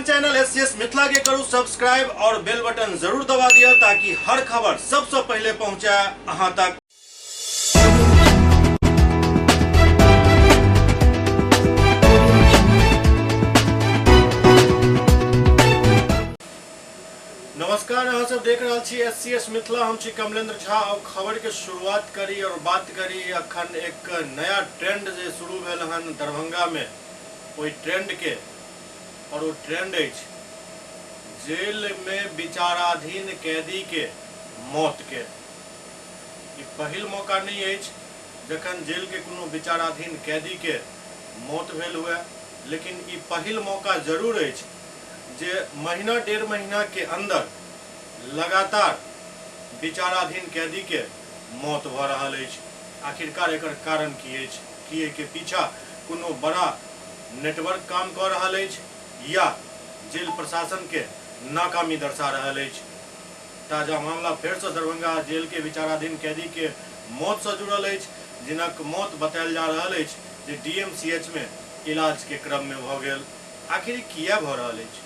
अपन channel SCS Mithila के करू subscribe और बेल बटन जरूर दबा दिया ताकि हर खबर सबसे पहले पहुंचे अहां तक। नमस्कार, अहाँ सब देख रहा छी एससीएस मिथिला। हम छी कमलेंद्र झा। अब खबर के शुरुआत करी और बात करी अखन एक नया ट्रेंड जे शुरू भेल हन दरभंगा में, ओई ट्रेंड के। और वो ट्रेंड अछि जेल में विचाराधीन कैदी के मौत के। ई पहिल मौका नहीं अछि जखन जेल के कोनो विचाराधीन कैदी के मौत भेल हुए, लेकिन ई पहिल मौका जरूर अछि जे महीना डेढ़ महीना के अंदर लगातार विचाराधीन कैदी के मौत भ रहल अछि। आखिरकार एकर कारण की अछि? की के पीछा कोनो बड़ा नेटवर्क काम कर रहल अछि या जेल प्रशासन के नाकामी दर्शा रहल अछि? ताजा मामला फेर से दरभंगा जेल के विचाराधीन कैदी के मौत से जुड़ल अछि, जिनक मौत बतायल जा रहल अछि जे डीएमसीएच में इलाज के क्रम में भ गेल। आखिर किया भ रहल अछि?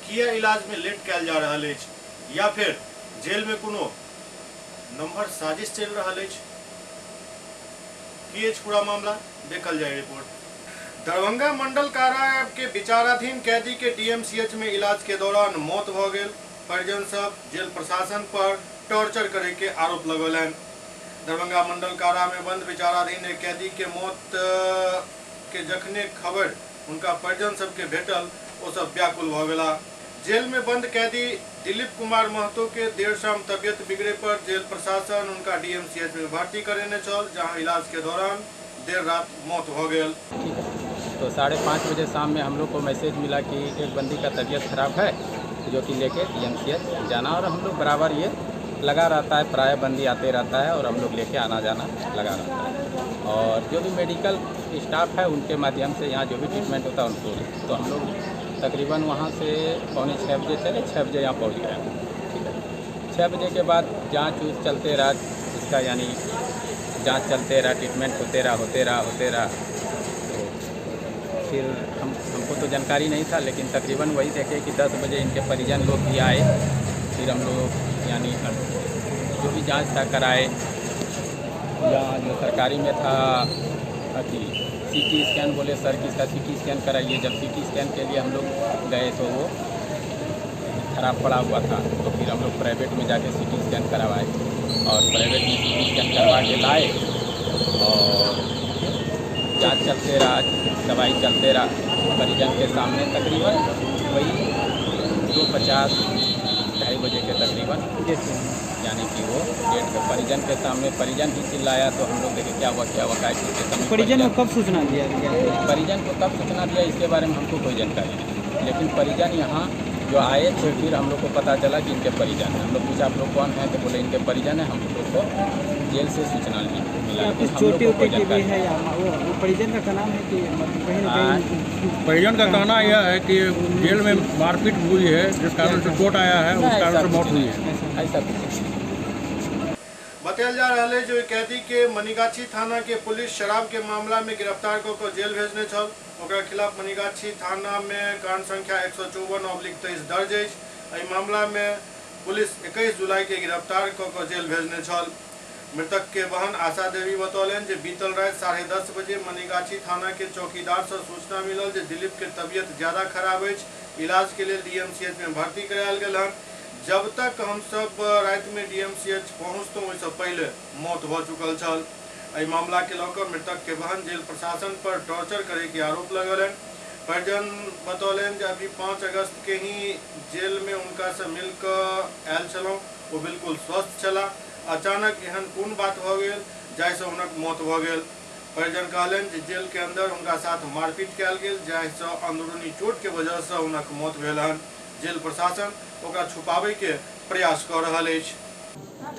किया इलाज में लेट कयल जा रहल अछि, या फिर जेल में कोनो नंबर साजिश चल रहल अछि? की अछि पूरा मामला? देखल जाए रिपोर्ट। दरभंगा मंडल कारा के विचाराधीन कैदी के डीएमसीएच में इलाज के दौरान मौत भ गेल। परिजन सब जेल प्रशासन पर टॉर्चर करे के आरोप लगौलनि। दरभंगा मंडल कारा में बंद विचाराधीन एक कैदी के मौत के जखने खबर उनका परिजन सब के भेटल, ओ सब व्याकुल भ गेला। जेल में बंद कैदी दिलीप कुमार महतो के देर शाम तबियत बिगड़े पर जेल प्रशासन उनका डीएमसीएच में भर्ती करेने चल, जहां इलाज के दौरान देर रात मौत हो गई। तो 5:30 बजे शाम में हम लोग को मैसेज मिला कि एक बंदी का तबीयत खराब है, जो कि लेके डीएमसीएच जाना। और हम लोग बराबर ये लगा रहता है, प्राय बंदी आते रहता है और हम लोग लेके आना जाना लगा रहता है। और जो भी मेडिकल स्टाफ है उनके माध्यम से यहाँ जो भी ट्रीटमेंट होता है उनको, तो हम लोग तकरीबन वहाँ से 5:45 बजे चले, 6 बजे यहाँ पहुँच गए। ठीक है, 6 बजे के बाद जाँच चलते रहा, इसका यानी जाँच चलते रहा, ट्रीटमेंट होते रहा। फिर हमको तो जानकारी नहीं था, लेकिन तकरीबन वही देखे कि 10 बजे इनके परिजन लोग भी आए। फिर हम लोग यानी जो भी जांच था कराए, या जो सरकारी में था कि सीटी स्कैन, बोले सर कि इसका सीटी स्कैन कराइए। जब सीटी स्कैन के लिए हम लोग गए तो वो खराब पड़ा हुआ था, तो फिर हम लोग प्राइवेट में जाके सीटी स्कैन करवाए और प्राइवेट में सीटी स्कैन करवा के लाए। और जाँच चलते रहा, दवाई चलते रहा परिजन के सामने। तकरीबन वही 2:50 ढाई बजे के तकरीबन, यानी कि वो डेट के परिजन के सामने परिजन ही चिल्लाया। तो हम लोग देखे क्या हुआ परिजन को कब सूचना दिया? परिजन को कब सूचना दिया इसके बारे में हमको कोई जानकारी नहीं, लेकिन परिजन यहाँ जो आए थे, फिर हम लोग को पता चला कि इनके परिजन हैं। हम लोग पूछा आप लोग कौन हैं, तो बोले इनके परिजन हैं। हम लोग को जेल से सूचना मिला। चोटी उटी की भी है या वो परिजन का नाम है कि कहीं ना कहीं? परिजन का कहना यह है कि जेल में मारपीट हुई है, जिस कारण से चोट आया है, उस कारण से मौत हुई है। ऐसा बताया जा रहा है जो कैदी के मनीगाछी थाना के पुलिस शराब के मामला में गिरफ्तार को जेल भेजने छल। ओकरा खिलाफ मनीगाछी थाना में कांड संख्या 154/23 दर्ज है। एहि मामला में पुलिस 21 जुलाई के गिरफ्तार को जेल भेजने छल। मृतक के बहन आशा देवी बतौलन जे बीतल रात 10:30 बजे मनीगाछी थाना के चौकीदार से सूचना मिलल जे दिलीप के तबियत ज्यादा खराब है, इलाज के लिए डीएमसीएच में भर्ती करायल गेल हन। जब तक हम सब रात में डीएमसीएच पहुँचतों ओहिसँ पहले मौत भ चुकल छल। एहि मामला के लौकर मृतक के बहन जेल प्रशासन पर टॉर्चर करे के आरोप लगौलन। परिजन बतौलन जे अभी 5 अगस्त के ही जेल में उनका से मिलकर आयल छलौं, वो बिल्कुल स्वस्थ छला। अचानक एहन कोन बात भ गेल जाहिसँ हुनक मौत भ गेल। परिजन कहलन जे जेल के अंदर उनका साथ मारपीट कयल गेल, जाहिसँ अंदरूनी चोट के वजह से हुनक मौत भेल हन। जेल प्रशासन ओकरा छुपाबै के प्रयास कर रहल अछि।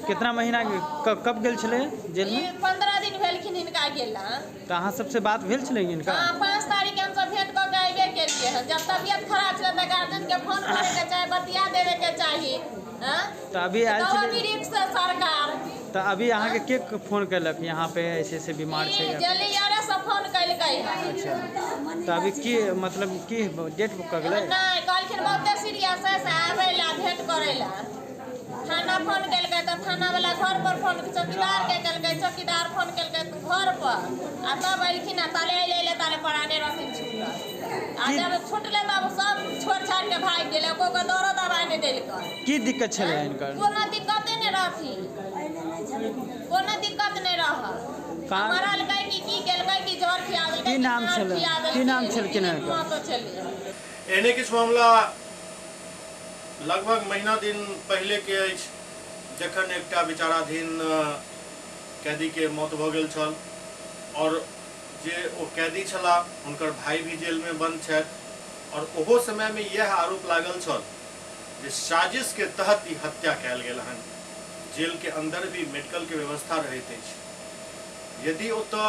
कितना महीना कब गेल छले जेल में? 15 दिन भेलखिन हिनका गेला। तो अहाँ सबसे बात भेल छले इनका? हाँ, 5 तारीख के हम सब भेंट क के आइबे केलिए हन। जब तबियत खराब छल त गार्जियन तुरंत के फोन करे के चाहे बतिया देवे के चाहिए। हाँ? तो अभी आयल तो छलै- अभी रिक्स है सरकार। तो अभी अहाँ के फोन कैलक यहाँ पे ऐसे बीमार छै? जल्दी से फोन कैलकै। अच्छा, तो अभी की मतलब की डेट बुक कर गेलै? नहीं कहलखिन बहुते सीरियस है से आवे ला भेंट करे ला। थाना फोन केलकै तो थाना वाला घर पर फोन, चौकीदार के केलकै, चौकीदार फोन केलकै घर पर, आ तब अइलखिन आ ताले ले ताले पराने रहथिन छूटल। आ जब छूटले तब सब छोड़ छाड़ के भाग गेलै, एको को दौड़ो दवाई नहीं देलकै। की दिक्कत छलै हिनकर? कोनो दिक्कते नहीं रहथी, कोनो दिक्कत नहीं रह। मरल गई की केलकै की जहर खिया देलकै। की नाम छलै? की नाम छलखिन हिनकर? तो छलै एने किछु मामला लगभग महीना दिन पहले के अछि, जखन एकटा विचाराधीन कैदी के मौत भऽ गेल छल, और जे ओ कैदी छलाह हुनकर भाई भी जेल में बंद छथि, और ओहो समय में यह आरोप लागल छल जे साजिश के तहत ई हत्या कयल गेल हन। जेल के अंदर भी मेडिकल के व्यवस्था रहैत अछि, यदि ओतऽ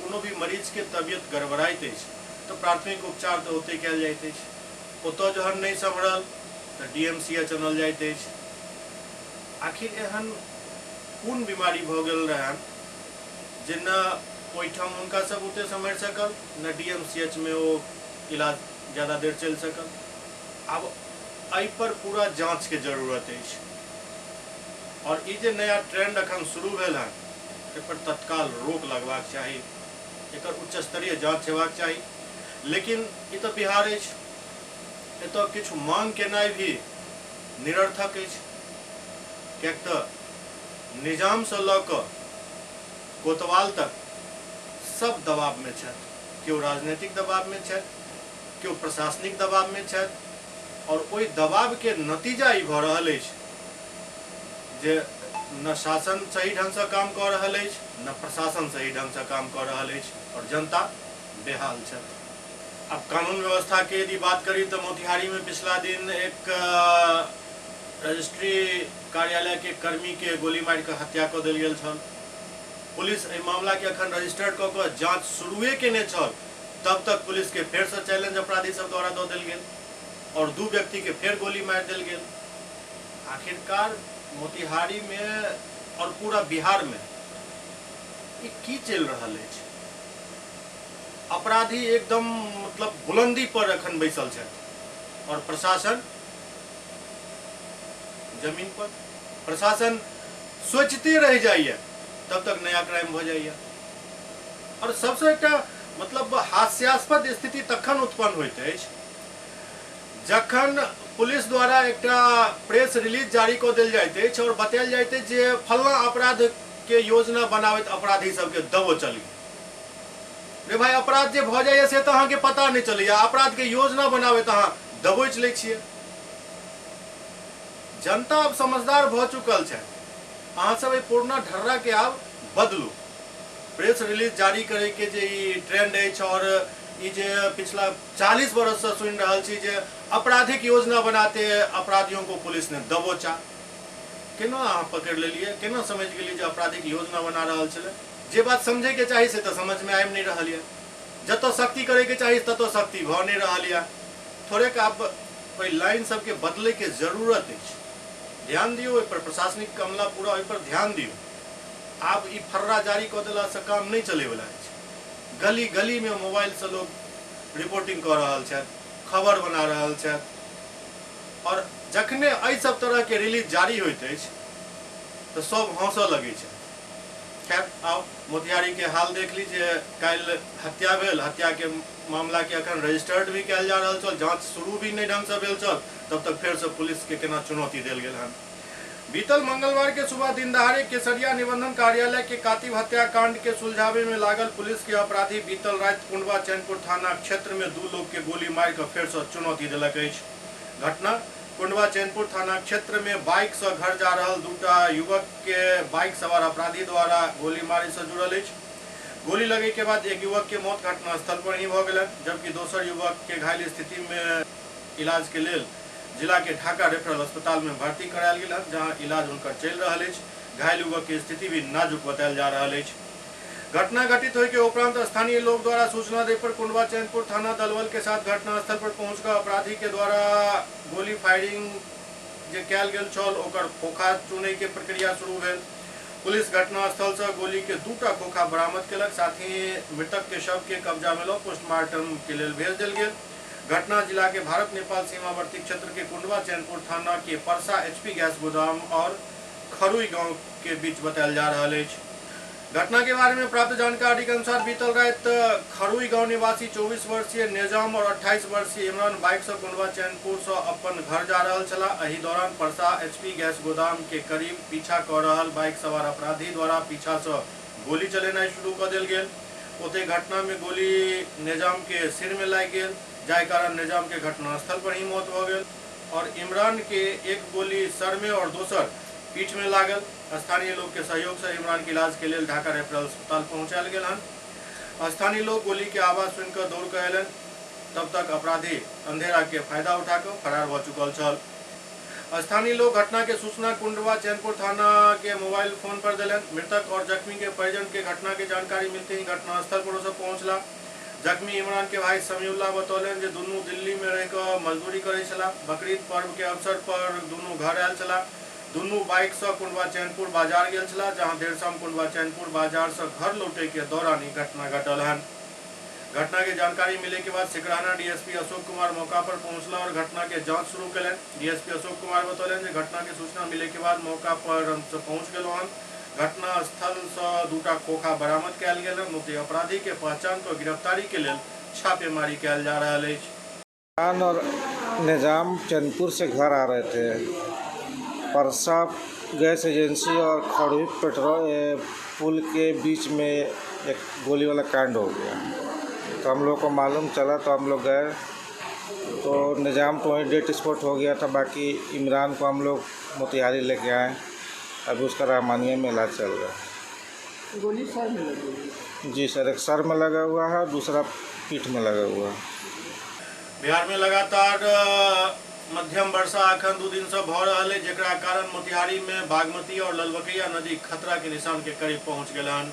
कोनो भी मरीज के तबियत गड़बड़ाइत अछि तो प्राथमिक उपचार तो ओतै कयल जाइत अछि। ओतऽ जहन नहीं सम्हरल तो DMCH आनल जाइत अछि। आखिर एहन कोन बीमारी भऽ गेल रहन जे न ओहिठाम हुनका सब ओते सम्हरि सकल, न DMCH में ओ इलाज ज़्यादा देर चलि सकल। आब एहि पर पूरा जांच के जरूरत अछि, और ई जे नया ट्रेंड अखन शुरू भेल हन एहि पर तत्काल रोक लगबाक चाही, एकर उच्च स्तरीय जांच हेबाक चाही। लेकिन ई तऽ बिहार अछि, एतऽ किछु मांग केनाइ भी निरर्थक अछि, किएक तऽ निजाम से लऽ कऽ कोतवाल तक सब दबाव में छथि। केओ राजनीतिक दबाव में छथि, केओ प्रशासनिक दबाव में छथि, और ओहि दबाव के नतीजा ई भऽ रहल अछि जे न शासन सही ढंग से काम कऽ रहल अछि, न प्रशासन सही ढंग से काम कऽ रहल अछि, और जनता बेहाल छथि। अब कानून व्यवस्था के यदि बात करी तो मोतिहारी में पिछला दिन एक रजिस्ट्री कार्यालय के कर्मी के गोली मार के हत्या कऽ देल गेल छल। पुलिस एहि मामला के अखन रजिस्टर्ड कऽ कऽ जांच शुरुए केने छल, तब तक पुलिस के फेर से चैलेंज अपराधी सब द्वारा दऽ देल गेल, और 2 व्यक्ति के फेर गोली मार देल गेल। आखिरकार मोतिहारी में और पूरा बिहार में ई की चलि रहल अछि? अपराधी एकदम मतलब बुलंदी पर अखन बैसल छथि, और प्रशासन जमीन पर। प्रशासन सोचते रह जाइए तब तक नया क्राइम हो जाइए। और सबसे एकटा मतलब हास्यास्पद स्थिति तखन उत्पन्न होइत अछि जखन पुलिस द्वारा एकटा प्रेस रिलीज जारी कऽ देल जाइत अछि और बतायल जाइत अछि जे फलना अपराध के योजना बनाबैत अपराधी सबके दबो चली। रे भाई, अपराध जे भऽ जाइए से तऽ अहाँके पता नहीं चलैया, अपराध के योजना बनाबैत अहाँ दबोच लै छियै। जनता अब समझदार भऽ चुकल छै, अहाँ सब एहि पुरना ढर्रा के आब बदलू। प्रेस रिलीज जारी करे के जे ई ट्रेंड अछि, और ई जे पिछला 40 बरस से सुनि रहल छी जे आपराधिक योजना बनाते अपराधियों को पुलिस ने दबोचा, केना अहाँ पकड़ लेलिए, केना समझ गेलिए जे आपराधिक योजना बना रहल छलै? जे बात समझे के चाही से तो समझ में आबि नहीं रहल है। जतऽ सख्ती करे के चाही ततऽ सख्ती भऽ नहीं रहल है। थोड़े का आब ओहि लाइन सबके बदले के जरूरत अछि। ध्यान दियो ओहि पर, प्रशासनिक अमला पूरा ओहि पर ध्यान दियो। आब ई फर्रा जारी कऽ देला से काम नहीं चले वाला अछि। गली गली में मोबाइल से लोग रिपोर्टिंग कऽ रहल छथि, खबर बना रहल छथि, और जखने एहि सब तरह के रिलीज जारी होइत अछि तो सब हंसऽ लगे छै। खैर, आओ मोतिहारी के हाल देख लीजिए। काल्हि हत्या भेल, हत्या के मामला के अखन रजिस्टर्ड भी कयल जा रहल छल, जांच शुरू भी नहीं ढंग से भेल छल, तब तक फेर से पुलिस के केना चुनौती देल गेल हन। बीतल मंगलवार के सुबह दिन दहाड़े केसरिया निबंधन कार्यालय के कातिब हत्याकांड के सुलझावे में लागल पुलिस के अपराधी बीतल रात कुंडवा चैनपुर थाना क्षेत्र में 2 लोग के गोली मार कर फेर से चुनौती दिलक अछि। घटना कुंडवा चैनपुर थाना क्षेत्र में बाइक से घर जा रहल 2टा युवक के बाइक सवार अपराधी द्वारा गोली मारे से जुड़ल अछि। गोली लगे के बाद एक युवक के मौत घटना स्थल पर ही भ गेल, जबकि दोसर युवक के घायल स्थिति में इलाज के लेल जिला के ढाका रेफरल अस्पताल में भर्ती करायल गेल, जहां इलाज उनकर चलि रहल अछि। घायल युवक के स्थिति भी नाजुक बतायल जा रहल अछि। घटना घटित होने के उपरांत स्थानीय लोग द्वारा सूचना दे पर कुंडवा चैनपुर थाना दलबल के साथ घटनास्थल पर पहुंचकर अपराधी के द्वारा गोली फायरिंग जे कैल गेल छल ओकर खोखा चुनै के प्रक्रिया शुरू भेल। पुलिस घटनास्थल से गोली के 2टा खोखा बरामद केलक, साथ ही मृतक के शव के कब्जा में लो पोस्टमार्टम के लिए भेज दिल गेल। घटना जिला के भारत नेपाल सीमावर्ती क्षेत्र के कुंडवा चैनपुर थाना के परसा HP गैस गोदाम और खरुई गांव के बीच बताया जा रहा है। घटना के बारे में प्राप्त जानकारी के अनुसार बीतल रात खरुई गांव निवासी 24 वर्षीय निजाम और 28 वर्षीय इमरान बाइक से कुंडवा चैनपुर से अपन घर जा रहा छला। एही दौरान परसा HP गैस गोदाम के करीब पीछा कर रहा बाइक सवार अपराधी द्वारा पीछा से गोली चलेनाइ शुरू कर दिल गेल। ओते घटना में गोली निजाम के सिर में लाग गेल, जाय कारण निजाम के घटनास्थल पर ही मौत हो गेल और इमरान के एक गोली सर में और दोसर पीठ में लागल। स्थानीय लोग के सहयोग से इमरान के इलाज के लिए ढाका रेफरल अस्पताल पहुंचायल गेल हन। स्थानीय लोग गोली के आवाज सुनकर दौड़ के अयलन, तब तक अपराधी अंधेरा के फायदा उठाकर फरार हो चुकल छल। स्थानीय लोग घटना के सूचना कुंडवा चैनपुर थाना के मोबाइल फोन पर दिलन। मृतक और जख्मी के परिजन के घटना के जानकारी मिलते ही घटनास्थल पर से पहुंचला। जख्मी इमरान के भाई समीउल्लाह बतौलन जे दुनू दिल्ली में रहकर मजदूरी करे छला। बकरीद पर्व के अवसर पर दुनू घर आयल छला। दुनू बाइक से कुंडवा चैनपुर बाजार गेल छला, जहां देर शाम कुंडवा चैनपुर बाजार से घर लौटे के दौरान ही घटना घटल हन। घटना के जानकारी मिले के बाद सिकराना DSP अशोक कुमार मौका पर पहुंचला और घटना के जांच शुरू कलन। DSP अशोक कुमार बतौलन जे घटना के सूचना मिले के बाद मौका पर हम सब पहुंच गेलो हन। घटना स्थल से 2टा खोखा बरामद कयल गेल हन। मुख्य अपराधी के पहचान और गिरफ्तारी के लिए छापेमारी कयल जा रहा है। और निजाम चैनपुर से घर आ रहे थे। परसा गैस एजेंसी और खड़ुई पेट्रोल पुल के बीच में एक गोली वाला कांड हो गया, तो हम लोग को मालूम चला तो हम लोग गए, तो निजाम तो वहीं डेट स्पॉट हो गया था। बाकी इमरान को हम लोग मोतिहारी लेके आए, अभी उसका रहमानिया में इलाज चल रहा है। गोली सर में लगी? जी सर, एक सर में लगा हुआ है, दूसरा पीठ में लगा हुआ है। बिहार में लगातार मध्यम वर्षा अखन 2 दिन से भ रहा है, जेकरा कारण मोतिहारी में बागमती और ललबकैया नदी खतरा के निशान के करीब पहुंच गए हन।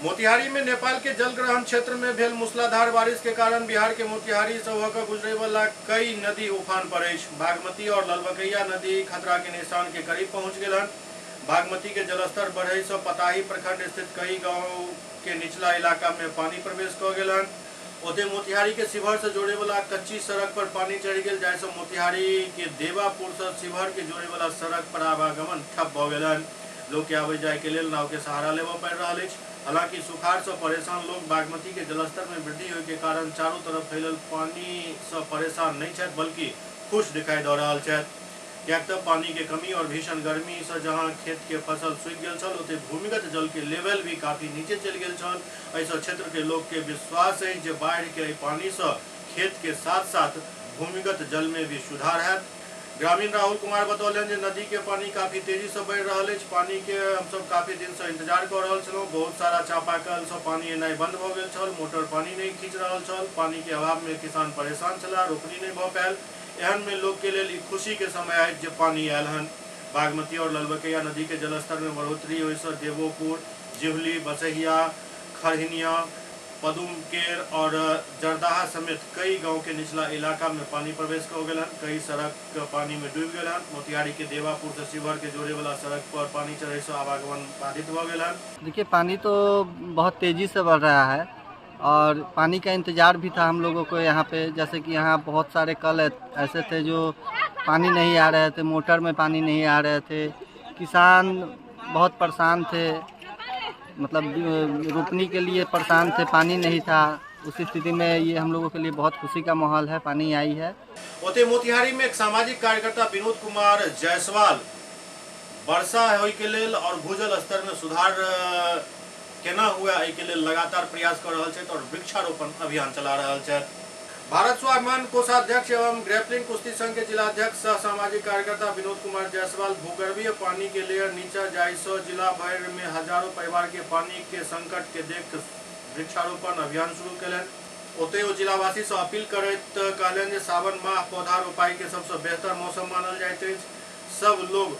मोतिहारी में नेपाल के जलग्रहण क्षेत्र में भेल मूसलाधार बारिश के कारण बिहार के मोतिहारी से होकर गुजरे वाला कई नदी उफान पर अछि। बागमती और ललबकैया नदी खतरा के निशान के करीब पहुंच गए हन। बागमती के जलस्तर बढ़े से पताही प्रखंड स्थित कई गाँव के निचला इलाका में पानी प्रवेश कर गए हन। ओते मोतिहारी के शिवहर से जोड़े वाला कच्ची सड़क पर पानी चढ़ गए, जैसे मोतिहारी के देवापुर से शिवहर के जोड़े वाला सड़क पर आवागमन ठप भ गए। लोग के आवे जाए के लिए नाव के सहारा लेवा पड़ रहा है। हालांकि सुखाड़ से परेशान लोग बागमती के जलस्तर में वृद्धि होने के कारण चारों तरफ फैलल पानी से परेशान नहीं छथि, बल्कि खुश दिखाई दे रहा है। कियाक तो पानी के कमी और भीषण गर्मी से जहां खेत के फसल सूख गए छल, ओते भूमिगत जल के लेवल भी काफी नीचे चल गए छल। ऐसा क्षेत्र के लोग के विश्वास है जे बाढ़ के पानी से खेत के साथ साथ भूमिगत जल में भी सुधार है। ग्रामीण राहुल कुमार बतौलन जे नदी के पानी काफी तेजी से बढ़ रहा है। पानी के हम सब काफी दिन से इंतजार कर रहा छलौं। बहुत सारा चापाकल से पानी एनाइ बंद भ गेल छल, मोटर पानी नहीं खींच रहा छल। पानी के अभाव में किसान परेशान छला, रोपनी नहीं भ पायल। एहन में लोग के लिए खुशी के समय है जब पानी आयल हन। बागमती और ललबकैया नदी के जलस्तर में बढ़ोतरी हुई से देवोपुर, जिवली, बसहिया, खरहिनिया, पदुमकेर और जरदाहा समेत कई गांव के निचला इलाका में पानी प्रवेश हो गए। कई सड़क पानी में डूब गए। मोतिहारी के देवापुर से शिवहर के जोड़े वाला सड़क पर पानी चढ़े से आवागमन बाधित हो गए। देखिए, पानी तो बहुत तेज़ी से बढ़ रहा है और पानी का इंतज़ार भी था हम लोगों को यहाँ पे। जैसे कि यहाँ बहुत सारे कल ऐसे थे जो पानी नहीं आ रहे थे, मोटर में पानी नहीं आ रहे थे, किसान बहुत परेशान थे, मतलब रोपनी के लिए परेशान थे, पानी नहीं था। उस स्थिति में ये हम लोगों के लिए बहुत खुशी का माहौल है, पानी आई है। ओते मोतिहारी में एक सामाजिक कार्यकर्ता विनोद कुमार जायसवाल वर्षा होय के लेल और भूजल स्तर में सुधार केना हुआ एहि के लेल लगातार प्रयास कर रहा है और वृक्षारोपण अभियान चला रहा है। भारत स्वाभिमान कोषाध्यक्ष एवं ग्रैपलिंग कुश्ती संघ के जिलाध्यक्ष सह सामाजिक कार्यकर्ता विनोद कुमार जायसवाल भूगर्भीय पानी के लेयर नीचा जाय से जिला भर में हजारों परिवार के पानी के संकट के देख वृक्षारोपण अभियान शुरू कलन। ओते ओ जिलावासी से अपील करैत कहलन जे सावन माह पौधा रोपाई के सबसे बेहतर मौसम मानल जाइत अछि। सब लोग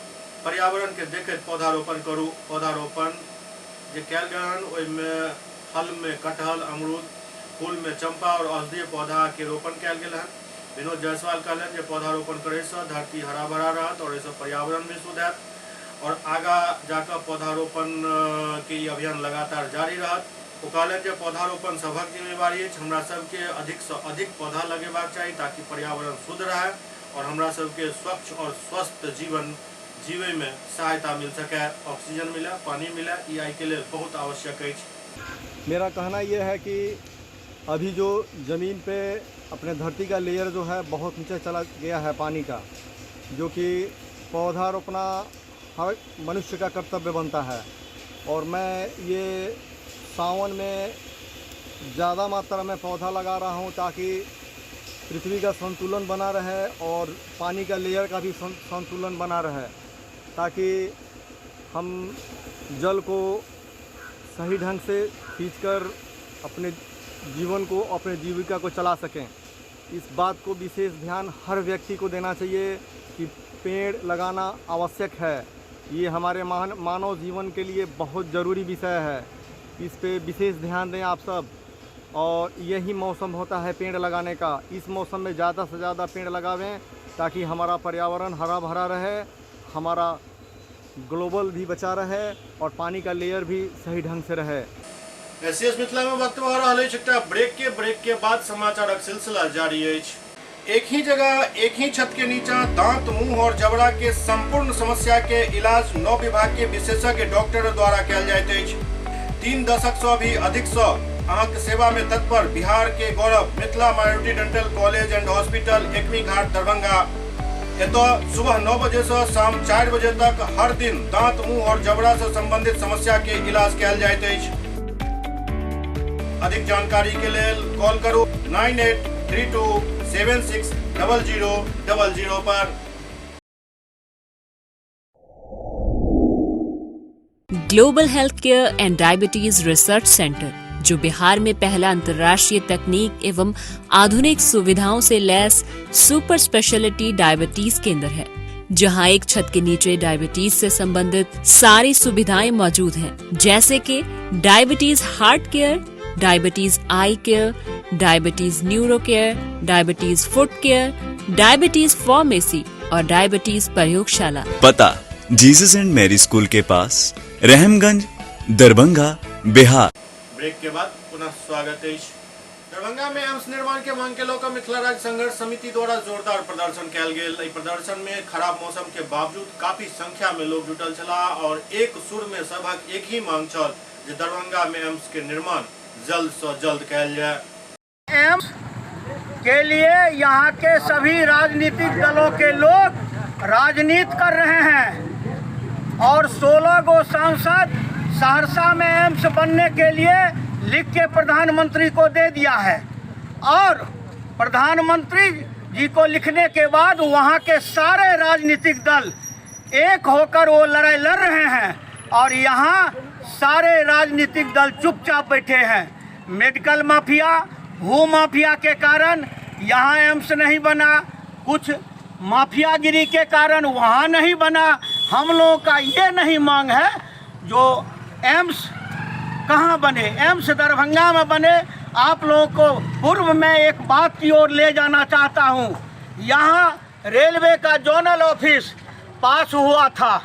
पर्यावरण के देखैत पौधारोपण करू। पौधारोपण जे कयल गेल हन ओहिमे फल में कटहल, अमरूद, फूल में चंपा और औषधीय पौधा के रोपण कयल गेल हन। विनोद जायसवाल कहलन जे पौधारोपण करे से धरती हरा भरा रहत और इससे पर्यावरण भी शुद्ध हैत और आगा जाकर पौधारोपण के ई अभियान लगातार जारी रहत। वो कहलन जे पौधारोपण सबक जिम्मेवारी अछि, हमरा सबके अधिक से अधिक पौधा लगेबाक चाही ताकि पर्यावरण शुद्ध रहे और हमरा सबके स्वच्छ और स्वस्थ जीवन जीवे में सहायता मिल सके, ऑक्सीजन मिले, पानी मिले, ई आई के लिए बहुत आवश्यक है। मेरा कहना यह है कि अभी जो ज़मीन पे अपने धरती का लेयर जो है बहुत नीचे चला गया है पानी का, जो कि पौधा रोपना हर मनुष्य का कर्तव्य बनता है। और मैं ये सावन में ज़्यादा मात्रा में पौधा लगा रहा हूँ ताकि पृथ्वी का संतुलन बना रहे और पानी का लेयर का भी संतुलन बना रहे, ताकि हम जल को सही ढंग से खींचकर अपने जीवन को, अपने जीविका को चला सकें। इस बात को विशेष ध्यान हर व्यक्ति को देना चाहिए कि पेड़ लगाना आवश्यक है। ये हमारे मानव जीवन के लिए बहुत ज़रूरी विषय है, इस पे विशेष ध्यान दें आप सब। और यही मौसम होता है पेड़ लगाने का, इस मौसम में ज़्यादा से ज़्यादा पेड़ लगावें ताकि हमारा पर्यावरण हरा भरा रहे, हमारा ग्लोबल भी बचा रहे और पानी का लेयर भी सही ढंग से रहे। एससीएस मिथिला में वक्त हो रहा है एकटा ब्रेक के बाद समाचारक सिलसिला जारी है। एक ही जगह एक ही छत के नीचा दांत, मुंह और जबड़ा के संपूर्ण समस्या के इलाज 9 विभाग के विशेषज्ञ डॉक्टर द्वारा कयल जाइत अछि। 3 दशक से भी अधिक से अहाँक सेवा में तत्पर बिहार के गौरव Mithila minority dental college and hospital, Ekmi Ghat, Darbhanga. एतो सुबह 9 बजे से शाम 4 बजे तक हर दिन दांत, मुंह और जबड़ा से संबंधित समस्या के इलाज कयल जाइत अछि। अधिक जानकारी के लिए कॉल करो 9832760000 पर। Global health care and diabetes research centre, जो बिहार में पहला अंतर्राष्ट्रीय तकनीक एवं आधुनिक सुविधाओं से लैस सुपर स्पेशलिटी डायबिटीज केंद्र है, जहां एक छत के नीचे डायबिटीज से संबंधित सारी सुविधाएं मौजूद हैं, जैसे कि diabetes heart care, diabetes eye care, diabetes neuro care, diabetes foot care, diabetes pharmacy और डायबिटीज प्रयोगशाला। पता जीसस एंड मैरी स्कूल के पास, रहमगंज, दरभंगा, बिहार। ब्रेक के बाद पुनः स्वागत है। दरभंगा में एम्स निर्माण के मांग के लोग मिथिला राज्य संघर्ष समिति द्वारा जोरदार प्रदर्शन कयल गेल। प्रदर्शन में खराब मौसम के बावजूद काफी संख्या में लोग जुटल छला और एक सुर में सबक एक ही मांग छल जे दरभंगा में एम्स के निर्माण जल्द से जल्द कयल जाए। एम्स के लिए यहाँ के सभी राजनीतिक दलों के लोग राजनीति कर रहे हैं और 16 गो सांसद सहरसा में एम्स बनने के लिए लिख के प्रधानमंत्री को दे दिया है और प्रधानमंत्री जी को लिखने के बाद वहाँ के सारे राजनीतिक दल एक होकर वो लड़ाई लड़ रहे हैं और यहाँ सारे राजनीतिक दल चुपचाप बैठे हैं। मेडिकल माफिया, भू माफिया के कारण यहाँ एम्स नहीं बना, कुछ माफियागिरी के कारण वहाँ नहीं बना। हम लोगों का ये नहीं मांग है जो एम्स कहाँ बने, एम्स दरभंगा में बने। आप लोगों को पूर्व में एक बात की ओर ले जाना चाहता हूँ। यहाँ रेलवे का जोनल ऑफिस पास हुआ था,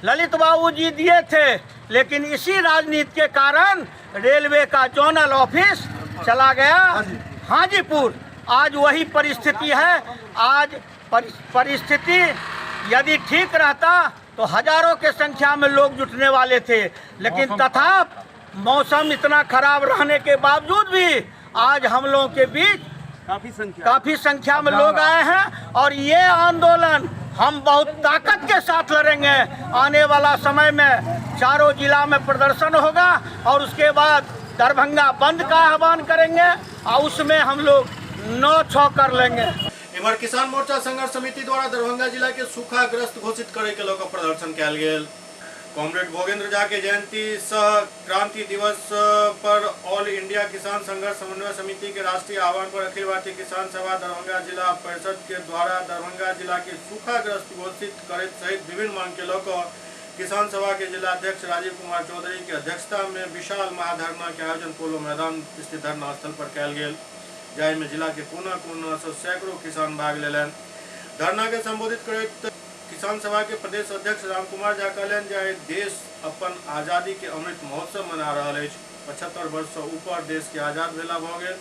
ललित बाबू जी दिए थे, लेकिन इसी राजनीति के कारण रेलवे का जोनल ऑफिस चला गया हाजीपुर। आज वही परिस्थिति है। आज परिस्थिति यदि ठीक रहता तो हजारों के संख्या में लोग जुटने वाले थे, लेकिन तथा मौसम इतना खराब रहने के बावजूद भी आज हम लोगों के बीच काफी संख्या में लोग आए हैं और ये आंदोलन हम बहुत ताकत के साथ लड़ेंगे। आने वाला समय में चारों जिला में प्रदर्शन होगा और उसके बाद दरभंगा बंद का आह्वान करेंगे और उसमें हम लोग 9-6 कर लेंगे। इमहर किसान मोर्चा संघर्ष समिति द्वारा दरभंगा जिला के सूखाग्रस्त घोषित करे के लोग प्रदर्शन कयल गेल। कॉमरेड भोगेंद्र झा के जयंती सह क्रांति दिवस पर ऑल इंडिया किसान संघर्ष समन्वय समिति के राष्ट्रीय आह्वान पर अखिल भारतीय किसान सभा दरभंगा जिला परिषद के द्वारा दरभंगा जिला के सूखाग्रस्त घोषित करे सहित विभिन्न मांग के लोग किसान सभा के जिलाध्यक्ष राजीव कुमार चौधरी की अध्यक्षता में विशाल महाधरना के आयोजन पोलो मैदान स्थित धरना स्थल पर कयल गेल, जाहि में जिला के कोना कोना से सैकड़ों किसान भाग लेलनि। धरना के संबोधित करैत किसान सभा के प्रदेश अध्यक्ष राम कुमार झा कहलनि जे देश अपन आजादी के अमृत महोत्सव मना रहल अछि। 75 वर्ष से ऊपर देश के आजाद भेला भऽ गेल,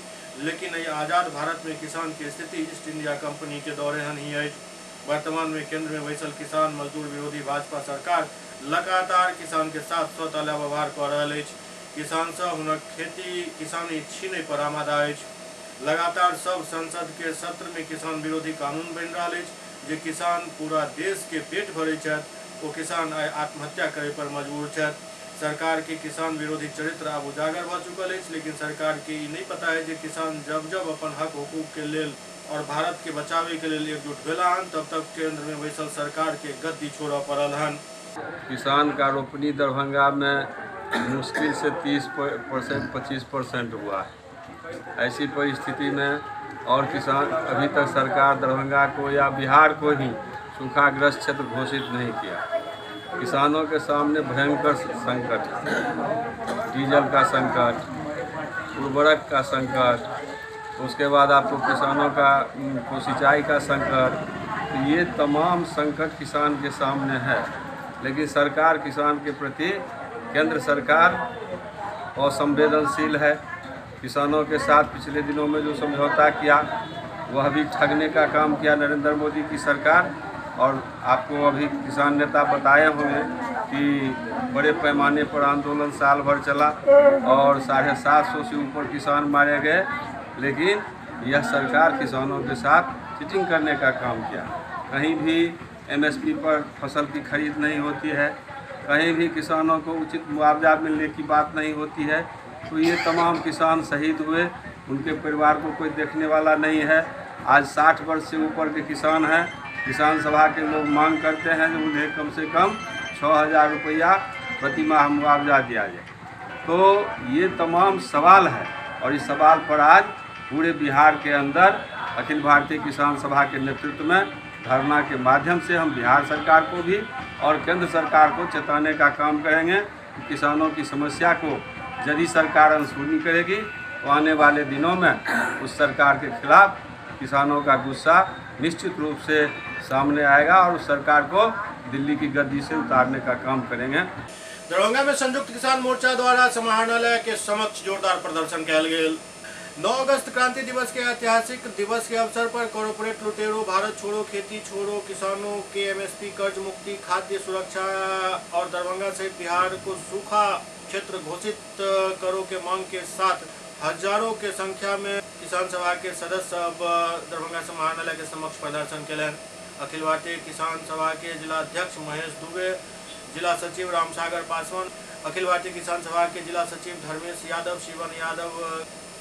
लेकिन एहि आजाद भारत में किसान के स्थिति ईस्ट इंडिया कंपनी के दौरान ही अछि। वर्तमान में केंद्र में बैसल किसान मजदूर विरोधी भाजपा सरकार लगातार किसान के साथ सौतेला व्यवहार कर रहल अछि। किसान से हुनक खेती किसानी छीनै पर आमादा अछि। लगातार सब संसद के सत्र में किसान विरोधी कानून बनि रहल अछि जे किसान पूरा देश के पेट भरै छथि ओ किसान आइ आत्महत्या करे पर मजबूर छथि। सरकार के किसान विरोधी चरित्र आब उजागर भ चुकल अछि, लेकिन सरकार के ई नहीं पता है जे किसान जब जब अपन हक हुकूक के लेल और भारत के बचावे के लिए एकजुट भेला हन, तब तक केंद्र में बैसल सरकार के गद्दी छोड़े पड़ल हन। किसान का रोपनी दरभंगा में मुश्किल से 30% 25% हुआ है। ऐसी परिस्थिति में और किसान अभी तक सरकार दरभंगा को या बिहार को ही सूखाग्रस्त क्षेत्र घोषित नहीं किया। किसानों के सामने भयंकर संकट, डीजल का संकट, उर्वरक का संकट, उसके बाद आपको किसानों का सिंचाई का संकट, तो ये तमाम संकट किसान के सामने है। लेकिन सरकार किसान के प्रति, केंद्र सरकार असंवेदनशील है। किसानों के साथ पिछले दिनों में जो समझौता किया वह भी ठगने का काम किया नरेंद्र मोदी की सरकार। और आपको अभी किसान नेता बताए होंगे कि बड़े पैमाने पर आंदोलन साल भर चला और 750 से ऊपर किसान मारे गए, लेकिन यह सरकार किसानों के साथ चीटिंग करने का काम किया। कहीं भी एमएसपी पर फसल की खरीद नहीं होती है, कहीं भी किसानों को उचित मुआवजा मिलने की बात नहीं होती है। तो ये तमाम किसान शहीद हुए, उनके परिवार को कोई देखने वाला नहीं है। आज 60 वर्ष से ऊपर के किसान हैं। किसान सभा के लोग मांग करते हैं कि उन्हें कम से कम 6000 रुपया प्रति माह मुआवजा दिया जाए। तो ये तमाम सवाल है और इस सवाल पर आज पूरे बिहार के अंदर अखिल भारतीय किसान सभा के नेतृत्व में धरना के माध्यम से हम बिहार सरकार को भी और केंद्र सरकार को चेताने का काम करेंगे कि किसानों की समस्या को यदि सरकार अनसुनी करेगी तो आने वाले दिनों में उस सरकार के खिलाफ किसानों का गुस्सा निश्चित रूप से सामने आएगा और उस सरकार को दिल्ली की गद्दी से उतारने का काम करेंगे। दरभंगा में संयुक्त किसान मोर्चा द्वारा समाहरणालय के समक्ष जोरदार प्रदर्शन कयल गेल। 9 अगस्त क्रांति दिवस के ऐतिहासिक दिवस के अवसर पर कॉरपोरेट लुटेरों, भारत छोड़ो, खेती छोड़ो, किसानों के एमएसपी कर्ज मुक्ति, खाद्य सुरक्षा और दरभंगा सहित बिहार को सूखा क्षेत्र घोषित करो के मांग के साथ हजारों के संख्या में किसान सभा के सदस्य अब दरभंगा समाहरणालय के समक्ष प्रदर्शन कयलनि। अखिल भारतीय किसान सभा के जिलाध्यक्ष महेश दुबे, जिला सचिव रामसागर पासवान, अखिल भारतीय किसान सभा के जिला सचिव धर्मेश यादव, शिवन यादव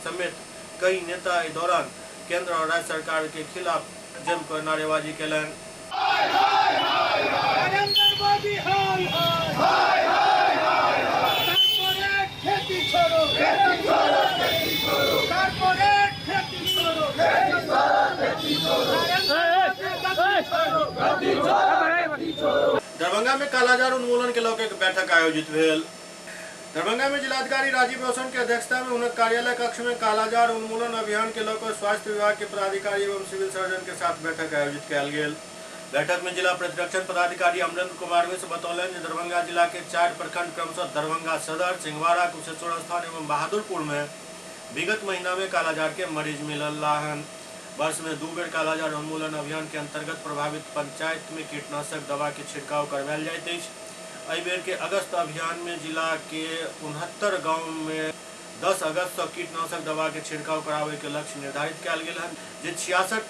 समेत कई नेता इस दौरान केंद्र और राज्य सरकार के खिलाफ जमकर नारेबाजी कयलनि। दरभंगा में कालाजार उन्मूलन के लौके एक बैठक आयोजित भेल। दरभंगा में जिलाधिकारी राजीव रोशन के अध्यक्षता में उनक कार्यालय कक्ष में कालाजार उन्मूलन अभियान के लौके स्वास्थ्य विभाग के पदाधिकारी एवं सिविल सर्जन के साथ बैठक आयोजित कयल गेल। बैठक में जिला प्रतिरक्षण पदाधिकारी अमरेंद्र कुमार मिश्र बतौलन कि दरभंगा जिला के 4 प्रखंड क्रमशः दरभंगा सदर, सिंहवाड़ा, कुशेश्वर स्थान एवं बहादुरपुर में विगत महीना में कालाजार के मरीज मिलल हन। वर्ष में 2 बेर कालाजार उन्मूलन अभियान के अंतर्गत प्रभावित पंचायत में कीटनाशक दवा के छिड़काव करवायल जाइत अछि। एहि बेर के अगस्त अभियान में जिला के 69 गाँव में 10 अगस्त से कीटनाशक दवा के छिड़काव करावे के लक्ष्य निर्धारित कयल गेल हन, जे 66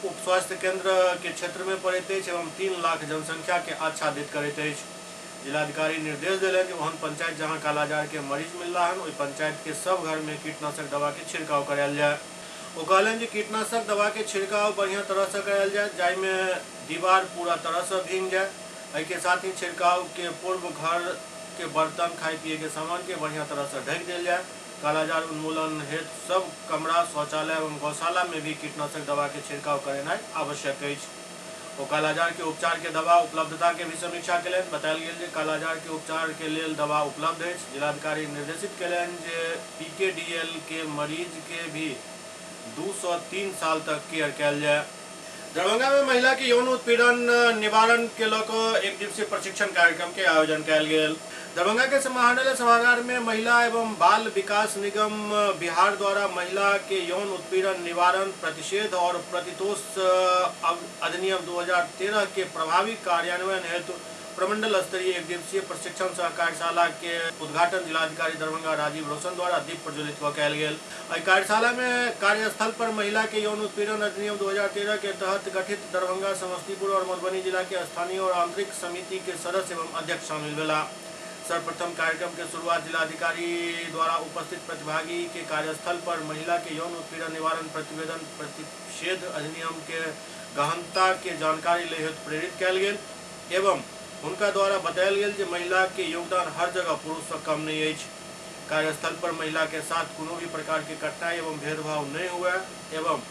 उप स्वास्थ्य केंद्र के क्षेत्र में पड़ैत अछि एवं 3 लाख जनसंख्या के आच्छादित करैत अछि। जिलाधिकारी निर्देश दिलनि कि ओहन पंचायत जहां कालाजार के मरीज मिल रहा हन, ओहि पंचायत के सब घर में कीटनाशक दवा के छिड़काव करायल जाए। वो कहलन कि कीटनाशक दवा के छिड़काव बढ़िया तरह से करायल जाए, जाहि में दीवार पूरा तरह से भींग जाए। एहि के साथ ही छिड़काव के पूर्व घर के बर्तन, खाए पिए के सामान के बढ़िया तरह से ढक दिया जाए। कालाजार उन्मूलन हेतु सब कमरा, शौचालय एवं गौशाला में भी कीटनाशक दवा के छिड़काव करना आवश्यक है। वो कालाजार के उपचार के दवा उपलब्धता के भी समीक्षा कलन। बतायल गेल जे कालाजार के उपचार के लेल दवा उपलब्ध है। जिलाधिकारी निर्देशित कलन जे PKDL के मरीज के भी 203 साल तक केयर कल जाए। दरभंगा में महिला के यौन उत्पीड़न निवारण के लेकर एक दिवसीय प्रशिक्षण कार्यक्रम के आयोजन कल गेल। दरभंगा के समाहरणालय सभागार में महिला एवं बाल विकास निगम बिहार द्वारा महिला के यौन उत्पीड़न निवारण प्रतिषेध और प्रतितोष अधिनियम 2013 के प्रभावी कार्यान्वयन हेतु प्रमंडल स्तरीय एक दिवसीय प्रशिक्षण सह कार्यशाला के उद्घाटन जिलाधिकारी दरभंगा राजीव रोशन द्वारा दीप प्रज्वलित कल गेल। कार्यशाला में कार्यस्थल पर महिला के यौन उत्पीड़न अधिनियम 2013 के तहत गठित दरभंगा, समस्तीपुर और मधुबनी जिला के स्थानीय और आंतरिक समिति के सदस्य एवं अध्यक्ष शामिल भेला। सर्वप्रथम कार्यक्रम के शुरुआत जिलाधिकारी द्वारा उपस्थित प्रतिभागी के कार्यस्थल पर महिला के यौन उत्पीड़न निवारण प्रतिवेदन प्रतिषेध अधिनियम के गहनता के जानकारी ले हेतु प्रेरित कल गेल एवं उनका द्वारा बतायल गेल जे महिला के योगदान हर जगह पुरुष से कम नहीं है। कार्यस्थल पर महिला के साथ कोनो भी प्रकार के कठिनाई एवं भेदभाव नहीं हुआ एवं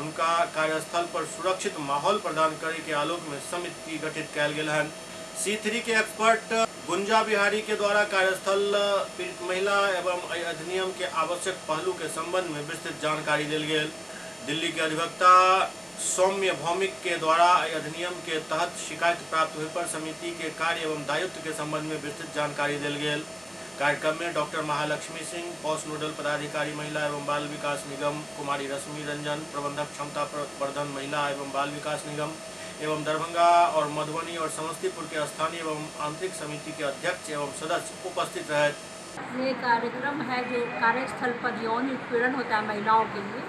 उनका कार्यस्थल पर सुरक्षित माहौल प्रदान करे के आलोक में समिति गठित कल गेल है। C3 के एक्सपर्ट गुंजा बिहारी के द्वारा कार्यस्थल पीड़ित महिला एवं अधिनियम के आवश्यक पहलू के संबंध में विस्तृत जानकारी दी गेल। दिल्ली के अधिवक्ता सौम्य भौमिक के द्वारा अधिनियम के तहत शिकायत प्राप्त हुए पर समिति के कार्य एवं दायित्व के संबंध में विस्तृत जानकारी दी गेल। कार्यक्रम में doctor Mahalakshmi Singh, post nodal पदाधिकारी महिला एवं बाल विकास निगम, कुमारी रश्मि रंजन, प्रबंधक क्षमता प्रवर्धन महिला एवं बाल विकास निगम एवं दरभंगा और मधुबनी और समस्तीपुर के स्थानीय एवं आंतरिक समिति के अध्यक्ष एवं सदस्य उपस्थित रहे। ये कार्यक्रम है जो कार्यस्थल पर यौन उत्पीड़न होता है महिलाओं के लिए,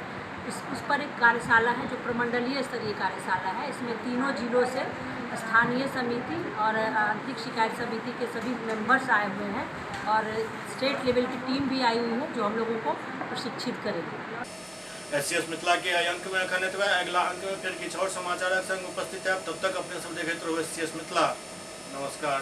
उस पर एक कार्यशाला है जो प्रमंडलीय स्तरीय कार्यशाला है। इसमें तीनों जिलों से स्थानीय समिति और आंतरिक शिकायत समिति के सभी मेंबर्स आए हुए हैं और स्टेट लेवल की टीम भी आई हुई है जो हम लोगों को प्रशिक्षित करेगी। SCS मिथिला के अंक में अखंडित हुआ। अगला अंक में फिर किसी और समाचार संग उपस्थित है। तब तक अपने सब देखते रहो SCS मिथिला। नमस्कार।